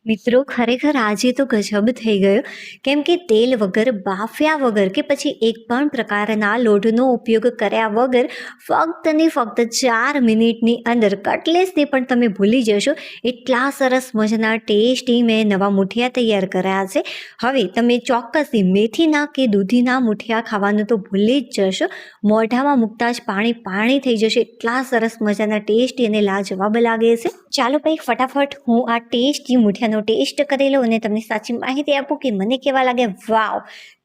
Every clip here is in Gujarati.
મિત્રો ખરેખર આજે તો ગજબ થઈ ગયો, કેમ કે તેલ વગર, બાફ્યા વગર કે પછી એક પણ પ્રકારના લોટનો ઉપયોગ કર્યા વગર ફક્ત ને ફક્ત 4 મિનિટની અંદર કટલેસને પણ તમે ભૂલી જશો એટલા સરસ મજાના ટેસ્ટી મેં નવા મુઠિયા તૈયાર કર્યા છે. હવે તમે ચોક્કસથી મેથીના કે દૂધીના મુઠિયા ખાવાનું તો ભૂલી જ જશો. મોઢામાં મૂકતા જ પાણી પાણી થઈ જશે, એટલા સરસ મજાના ટેસ્ટી અને લાજવાબ લાગે છે. ચાલો ભાઈ ફટાફટ હું આ ટેસ્ટી મુઠિયાનો ટેસ્ટ કરી લઉં અને તમને સાચી માહિતી આપું કે મને કેવા લાગે. વાવ,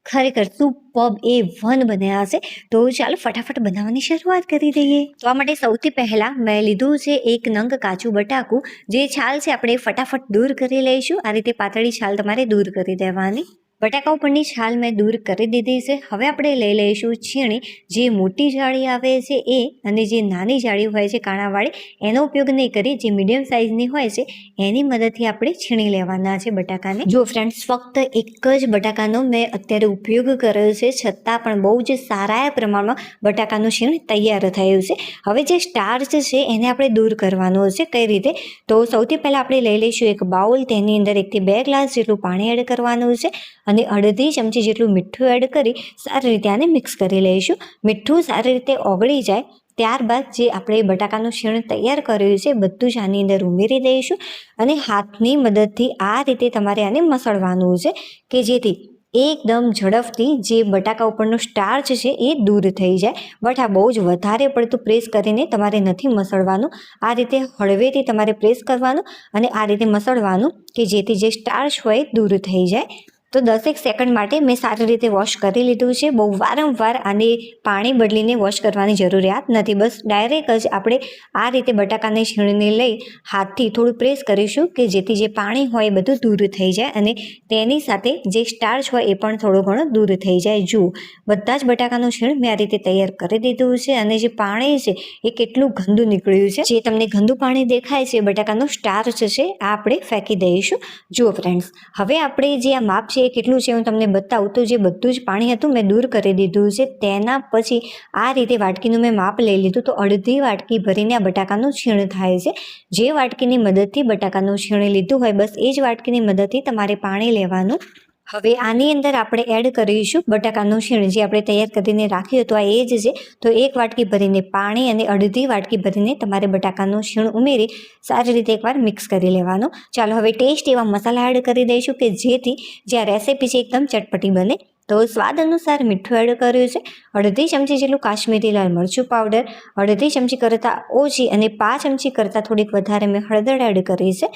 ખરેખર સુપર્બ A1 બન્યા હશે. તો ચાલો ફટાફટ બનાવવાની શરૂઆત કરી દઈએ. તો આ માટે સૌથી પહેલા મેં લીધું છે એક નંગ કાચું બટાકું. જે છાલ છે આપણે ફટાફટ દૂર કરી લઈશું. આ રીતે પાતળી છાલ તમારે દૂર કરી દેવાની. બટાકા ઉપરની છાલ મેં દૂર કરી દીધી છે. હવે આપણે લઈ લઈશું છીણી. જે મોટી જાળી આવે છે એ, અને જે નાની જાળી હોય છે કાણાવાળી, એનો ઉપયોગ નહીં કરી, જે મીડિયમ સાઇઝની હોય છે એની મદદથી આપણે છીણી લેવાના છે બટાકાને. જો ફ્રેન્ડ્સ, ફક્ત એક જ બટાકાનો મેં અત્યારે ઉપયોગ કર્યો છે, છતાં પણ બહુ જ સારા પ્રમાણમાં બટાકાનું છીણ તૈયાર થયું છે. હવે જે સ્ટાર્ચ છે એને આપણે દૂર કરવાનો છે. કઈ રીતે? તો સૌથી પહેલાં આપણે લઈ લઈશું એક બાઉલ. તેની અંદર 1 થી 2 ગ્લાસ જેટલું પાણી એડ કરવાનું છે અને અડધી ચમચી જેટલું મીઠું એડ કરી સારી રીતે આને મિક્સ કરી લઈશું. મીઠું સારી રીતે ઓગળી જાય ત્યારબાદ જે આપણે બટાકાનું છીણ તૈયાર કર્યું છે બધું જ આની અંદર ઉમેરી દઈશું અને હાથની મદદથી આ રીતે તમારે આને મસળવાનું છે કે જેથી એકદમ ઝડપથી જે બટાકા ઉપરનો સ્ટાર્ચ છે એ દૂર થઈ જાય. બટ આ બહુ જ વધારે પડતું પ્રેસ કરીને તમારે નથી મસળવાનું. આ રીતે હળવેથી તમારે પ્રેસ કરવાનું અને આ રીતે મસળવાનું કે જેથી જે સ્ટાર્ચ હોય દૂર થઈ જાય. તો 10 સેકન્ડ માટે મેં સારી રીતે વોશ કરી લીધું છે. બહુ વારંવાર આને પાણી બદલીને વોશ કરવાની જરૂરિયાત નથી. બસ ડાયરેક્ટ જ આપણે આ રીતે બટાકાને છીણીને લઈ હાથથી થોડું પ્રેસ કરીશું કે જેથી જે પાણી હોય એ બધું દૂર થઈ જાય અને તેની સાથે જે સ્ટાર્ચ હોય એ પણ થોડો ઘણો દૂર થઈ જાય. જુઓ, બધા જ બટાકાનું છીણ મેં આ રીતે તૈયાર કરી દીધું છે અને જે પાણી છે એ કેટલું ગંદુ નીકળ્યું છે. જે તમને ગંદુ પાણી દેખાય છે બટાકાનો સ્ટાર્ચ છે આ આપણે ફેંકી દઈશું. જુઓ ફ્રેન્ડ્સ, હવે આપણે જે આ માપ છે કેટલું છે હું તમને બતાવું. તો જે બધું જ પાણી હતું મેં દૂર કરી દીધું છે. તેના પછી આ રીતે વાટકીનું મેં માપ લઈ લીધું. તો અડધી વાટકી ભરીને આ બટાકાનું છીણ થાય છે. જે વાટકીની મદદથી બટાકાનું છીણ લીધું હોય બસ એ જ વાટકીની મદદથી તમારે પાણી લેવાનું. હવે આની અંદર આપણે એડ કરીશું બટાકાનું છીણ જે આપણે તૈયાર કરીને રાખ્યું હતું. આ એ જ છે. તો 1 વાટકી ભરીને પાણી અને અડધી વાટકી ભરીને તમારે બટાકાનું છીણ ઉમેરી સારી રીતે એકવાર મિક્સ કરી લેવાનું. ચાલો હવે ટેસ્ટ એવા મસાલા એડ કરી દઈશું કે જેથી જે આ રેસીપી છે એકદમ ચટપટી બને. તો સ્વાદ અનુસાર મીઠું એડ કર્યું છે. અડધી ચમચી જેટલું કાશ્મીરી લાલ મરચું પાવડર, અડધી ચમચી કરતાં ઓછી અને 5 ચમચી કરતાં થોડીક વધારે મેં હળદર એડ કરી છે.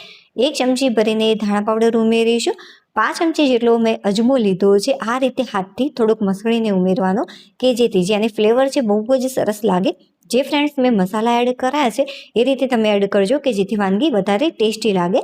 1 ચમચી ભરીને ધાણા પાવડર ઉમેરીશું. 5 ચમચી જેટલો મેં અજમો લીધો છે. આ રીતે હાથથી થોડુંક મસળીને ઉમેરવાનો કે જેથી જે આની ફ્લેવર છે બહુ જ સરસ લાગે. જે ફ્રેન્ડ્સ મેં મસાલા એડ કર્યા છે એ રીતે તમે એડ કરજો કે જેથી વાનગી વધારે ટેસ્ટી લાગે.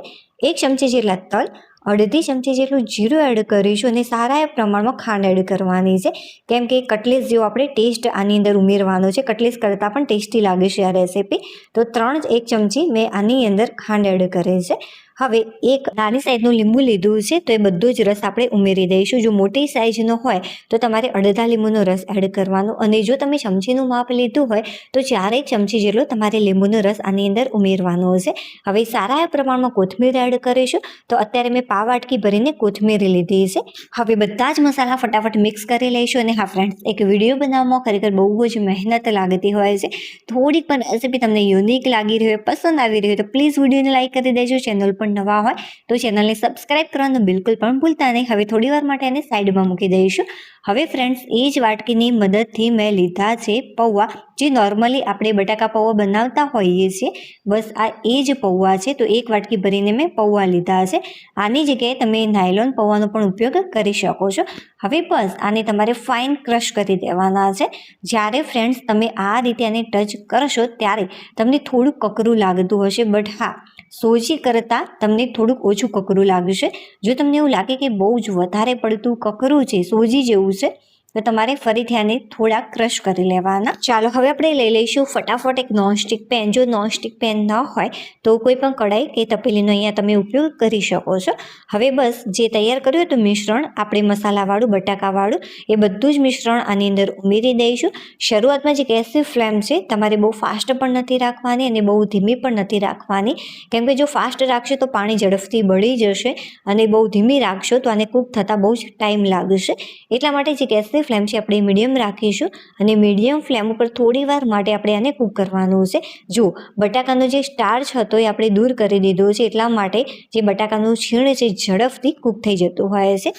1 ચમચી જેટલા તલ, અડધી ચમચી જેટલું જીરું એડ કરીશું અને સારા એ પ્રમાણમાં ખાંડ એડ કરવાની છે. કેમ કે કટલેસ જેવો આપણે ટેસ્ટ આની અંદર ઉમેરવાનો છે. કટલેસ કરતાં પણ ટેસ્ટી લાગે છે આ રેસીપી. તો 1 ચમચી મેં આની અંદર ખાંડ એડ કરી છે. હવે એક નાની સાઈઝનું લીંબુ લીધું છે તો એ બધો જ રસ આપણે ઉમેરી દઈશું. જો મોટી સાઈઝનો હોય તો તમારે અડધા લીંબુનો રસ એડ કરવાનો અને જો તમે ચમચીનું માપ લીધું હોય તો 4 ચમચી જેટલો તમારે લીંબુનો રસ આની અંદર ઉમેરવાનો છે. હવે સારા એ પ્રમાણમાં કોથમીર એડ કરીશું. તો અત્યારે મેં પાવ વાટકી ભરીને કોથમીર લીધી છે. હવે બધા જ મસાલા ફટાફટ મિક્સ કરી લઈશું. અને હા ફ્રેન્ડ્સ, એક વિડીયો બનાવવામાં ખરેખર બહુ જ મહેનત લાગતી હોય છે. થોડીક પણ રેસીપી તમને યુનિક લાગી રહી હોય, પસંદ આવી રહી હોય તો પ્લીઝ વિડીયોને લાઈક કરી દેજો. ચેનલ પર નવા હોય તો ચેનલને સબસ્ક્રાઈબ કરવાનું બિલકુલ પણ ભૂલતા નહીં. હવે થોડી વાર માટે એને સાઈડમાં મૂકી દઈશું. હવે ફ્રેન્ડ્સ, એ જ વાટકીની મદદથી મેં લીધા છે પૌવા. જે નોર્મલી આપણે બટાકા પૌવા બનાવતા હોઈએ છીએ બસ આ એ જ પૌવા છે. તો 1 વાટકી ભરીને મેં પૌવા લીધા છે. આની જગ્યાએ તમે નાયલોન પૌવાનો પણ ઉપયોગ કરી શકો છો. હવે બસ આને તમારે ફાઇન ક્રશ કરી દેવાના છે. જ્યારે ફ્રેન્ડ્સ તમે આ રીતે આને ટચ કરશો ત્યારે તમને થોડું કકરું લાગતું હશે. બટ હા, સોજી કરતાં તમને થોડુંક ઓછું કકરું લાગશે. જો તમને એવું લાગે કે બહુ જ વધારે પડતું કકરું છે, સોજી જેવું છે, તો તમારે ફરીથી આને થોડા ક્રશ કરી લેવાના. ચાલો હવે આપણે લઈ લઈશું ફટાફટ એક નોનસ્ટિક પેન. જો નોનસ્ટિક પેન ન હોય તો કોઈ પણ કઢાઈ કે તપેલીનો અહીંયા તમે ઉપયોગ કરી શકો છો. હવે બસ જે તૈયાર કર્યું હતું મિશ્રણ, આપણે મસાલાવાળું બટાકાવાળું, એ બધું જ મિશ્રણ આની અંદર ઉમેરી દઈશું. શરૂઆતમાં જે ગેસની ફ્લેમ છે તમારે બહુ ફાસ્ટ પણ નથી રાખવાની અને બહુ ધીમી પણ નથી રાખવાની, કેમ કે જો ફાસ્ટ રાખશો તો પાણી ઝડપથી બળી જશે અને બહુ ધીમી રાખશો તો આને કૂક થતાં બહુ જ ટાઈમ લાગશે. એટલા માટે જે ગેસની ફ્લેમ છે આપણે મીડિયમ રાખીશું અને મીડિયમ ફ્લેમ ઉપર થોડી વાર માટે આપણે આને કૂક કરવાનું છે. જો બટાકાનો જે સ્ટાર્ચ હતો એ આપણે દૂર કરી દીધો છે, એટલા માટે જે બટાકાનું છીણ છે ઝડપથી કૂક થઈ જતું હોય છે.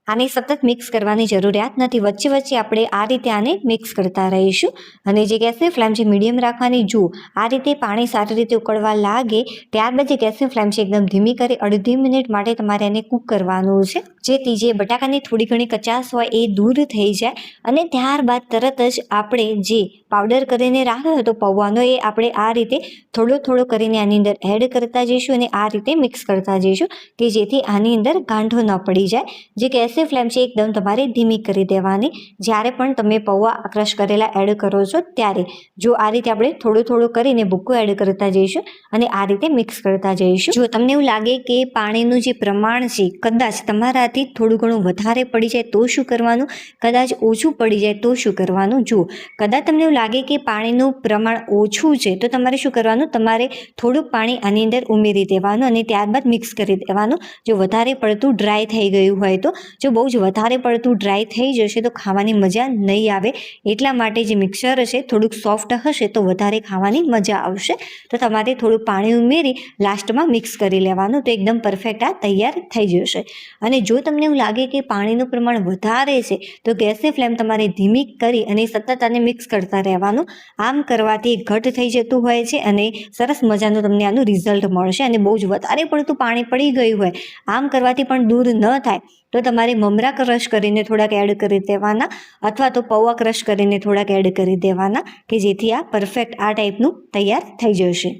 આને સતત મિક્સ કરવાની જરૂરિયાત નથી, વચ્ચે વચ્ચે આપણે આ રીતે આને મિક્સ કરતા રહીશું. અને જે ગેસની ફ્લેમ છે મીડિયમ રાખવાની. જુઓ આ રીતે પાણી સારી રીતે ઉકળવા લાગે ત્યારબાદ જે ગેસની ફ્લેમ છે એકદમ ધીમી કરી અડધી મિનિટ માટે તમારે એને કૂક કરવાનું છે, જેથી જે બટાકાની થોડી ઘણી કચાશ હોય એ દૂર થઈ જાય. અને ત્યારબાદ તરત જ આપણે જે પાવડર કરીને રાખ્યો હતો પૌવાનો, એ આપણે આ રીતે થોડો થોડો કરીને આની અંદર એડ કરતા જઈશું અને આ રીતે મિક્સ કરતા જઈશું કે જેથી આની અંદર ગાંઠો ન પડી જાય. જે ગેસની ફ્લેમ છે એકદમ તમારે ધીમી કરી દેવાની જ્યારે પણ તમે પૌવા ક્રશ કરેલા એડ કરો છો ત્યારે. જો આ રીતે આપણે થોડું થોડું કરીને ભૂક્કો એડ કરતા જઈશું અને આ રીતે મિક્સ કરતા જઈશું. જો તમને એવું લાગે કે પાણીનું જે પ્રમાણ છે કદાચ તમારાથી થોડું ઘણું વધારે પડી જાય તો શું કરવાનું, કદાચ ઓછું પડી જાય તો શું કરવાનું. જુઓ કદાચ તમને એવું લાગે કે પાણીનું પ્રમાણ ઓછું છે તો તમારે શું કરવાનું, તમારે થોડુંક પાણી આની અંદર ઉમેરી દેવાનું અને ત્યારબાદ મિક્સ કરી દેવાનું. જો વધારે પડતું ડ્રાય થઈ ગયું હોય તો, જો બહુ જ વધારે પડતું ડ્રાય થઈ જશે તો ખાવાની મજા નહીં આવે. એટલા માટે જે મિક્સર છે થોડુંક સોફ્ટ હશે તો વધારે ખાવાની મજા આવશે. તો તમારે થોડું પાણી ઉમેરી લાસ્ટમાં મિક્સ કરી લેવાનું, તો એકદમ પરફેક્ટ આ તૈયાર થઈ જશે. અને જો તમને એવું લાગે કે પાણીનું પ્રમાણ વધારે છે તો ગેસની ફ્લેમ તમારે ધીમી કરી અને સતત આને મિક્સ કરતા રહેવાનું. આમ કરવાથી ઘટ થઈ જતું હોય છે અને સરસ મજાનું તમને આનું રિઝલ્ટ મળશે. અને બહુ જ વધારે પડતું પાણી પડી ગયું હોય, આમ કરવાથી પણ દૂર ન થાય તો તમારે મમરા ક્રશ કરીને થોડાક એડ કરી દેવાના અથવા તો પૌવા ક્રશ કરીને થોડાક એડ કરી દેવાના કે જેથી આ પરફેક્ટ આ ટાઈપનું તૈયાર થઈ જશે.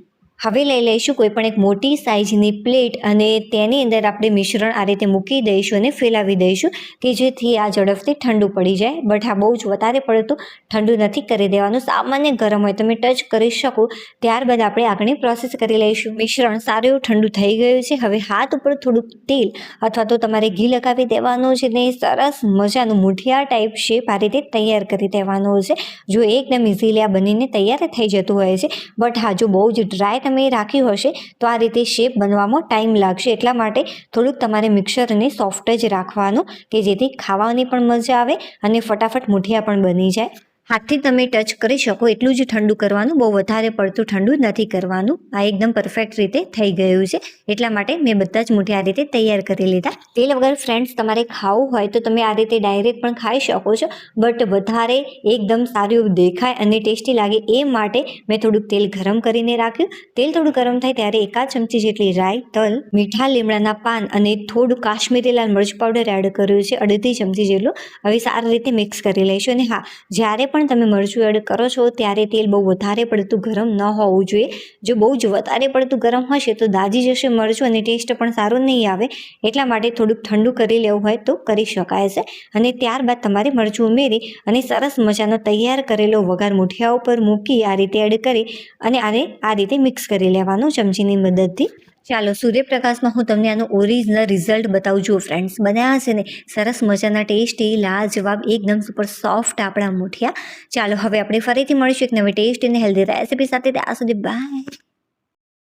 હવે લઈ લઈશું કોઈ પણ એક મોટી સાઇઝની પ્લેટ અને તેની અંદર આપણે મિશ્રણ આ રીતે મૂકી દઈશું અને ફેલાવી દઈશું કે જેથી આ ઝડપથી ઠંડુ પડી જાય. બટ આ બહુ જ વધારે પડતું ઠંડુ નથી કરી દેવાનું, સામાન્ય ગરમ હોય તમે ટચ કરી શકો ત્યારબાદ આપણે આગળની પ્રોસેસ કરી લઈશું. મિશ્રણ સારું એવું ઠંડુ થઈ ગયું છે. હવે હાથ ઉપર થોડુંક તેલ અથવા તો તમારે ઘી લગાવી દેવાનું છે ને સરસ મજાનું મુઠિયા ટાઈપ શેપ આ રીતે તૈયાર કરી દેવાનો છે. જો એકદમ ઇઝીલી આ બનીને તૈયાર થઈ જતું હોય છે. બટ હા, જો બહુ જ ડ્રાય તમે રાખ્યું હશે તો આ રીતે શેપ બનવામાં ટાઈમ લાગશે. એટલા માટે થોડુંક તમારે મિક્સરને સોફ્ટ જ રાખવાનું કે જેથી ખાવાની પણ મજા આવે અને ફટાફટ મુઠિયા પણ બની જાય. હાથથી તમે ટચ કરી શકો એટલું જ ઠંડુ કરવાનું, બહુ વધારે પડતું ઠંડુ નથી કરવાનું. આ એકદમ પરફેક્ટ રીતે થઈ ગયું છે. એટલા માટે મેં બધા જ મુઠિયા આ રીતે તૈયાર કરી લીધા. તેલ વગર ફ્રેન્ડ્સ તમારે ખાવું હોય તો તમે આ રીતે ડાયરેક્ટ પણ ખાઈ શકો છો, બટ વધારે એકદમ સારું એવું દેખાય અને ટેસ્ટી લાગે એ માટે મેં થોડુંક તેલ ગરમ કરીને રાખ્યું. તેલ થોડું ગરમ થાય ત્યારે એકાદ ચમચી જેટલી રાઈ, તલ, મીઠા લીમડાના પાન અને થોડું કાશ્મીરી લાલ મરચ પાવડર એડ કર્યું છે, અડધી ચમચી જેટલું. હવે સારી રીતે મિક્સ કરી લઈશું. અને હા, જ્યારે પણ તમે મરચું એડ કરો છો ત્યારે તેલ બહુ વધારે પડતું ગરમ ન હોવું જોઈએ. જો બહુ જ વધારે પડતું ગરમ હશે તો દાજી જશે મરચું અને ટેસ્ટ પણ સારું નહીં આવે. એટલા માટે થોડુંક ઠંડુ કરી લેવું હોય તો કરી શકાય છે. અને ત્યારબાદ તમારે મરચું ઉમેરી અને સરસ મજાનો તૈયાર કરેલો વઘાર મુઠિયા ઉપર મૂકી આ રીતે એડ કરી અને આને આ રીતે મિક્સ કરી લેવાનું ચમચીની મદદથી. ચાલો સૂર્યપ્રકાશમાં હું તમને આનું ઓરિજિનલ રિઝલ્ટ બતાવું છું. ફ્રેન્ડ્સ બન્યા હશે ને સરસ મજાના ટેસ્ટી લાજવાબ એકદમ સુપર સોફ્ટ આપણા મુઠિયા. ચાલો હવે આપણે ફરીથી મળીશું એક નવી ટેસ્ટ અને હેલ્ધી રેસિપી સાથે. ત્યાં સુધી બાય.